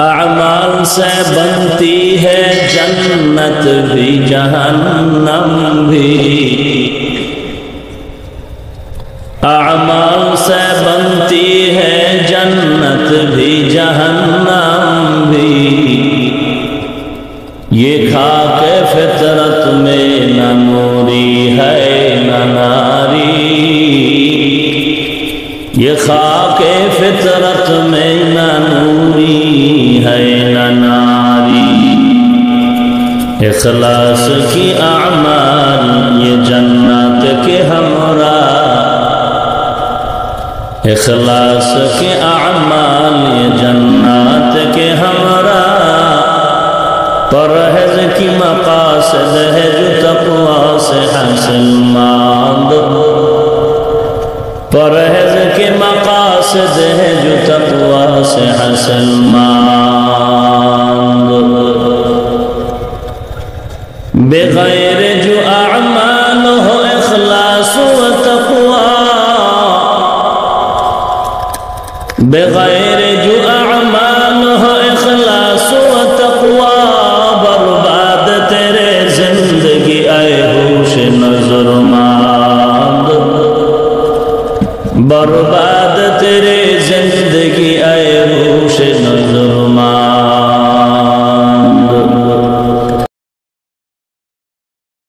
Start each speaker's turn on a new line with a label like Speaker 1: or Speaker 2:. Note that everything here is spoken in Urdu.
Speaker 1: اعمال سے بنتی ہے جنت بھی جہنم بھی، اعمال سے بنتی ہے جنت بھی جہنم بھی، یہ خاک فطرت میں نہ نوری ہے نہ ناری، یہ خاک فطرت میں نہ نوری ہے نہ ناری۔ اخلاص کی اعمال یہ جنت کے ہمراہ، اخلاص کے اعمال یہ جنت کے ہمراہ، پرہیز کی مقاصد ہے جو تقوی سے حاصل ماند، پرہیز کے مقاصد ہے جو تقوی سے حاصل ماند، بغیر جو اعمال ہو اخلاص و تقوی، بغیر جو اعمال ہو اخلاص و تقوی، برباد تیرے زندگی اے ہوش نظر ماند، برباد تیرے زندگی اے ہوش نظر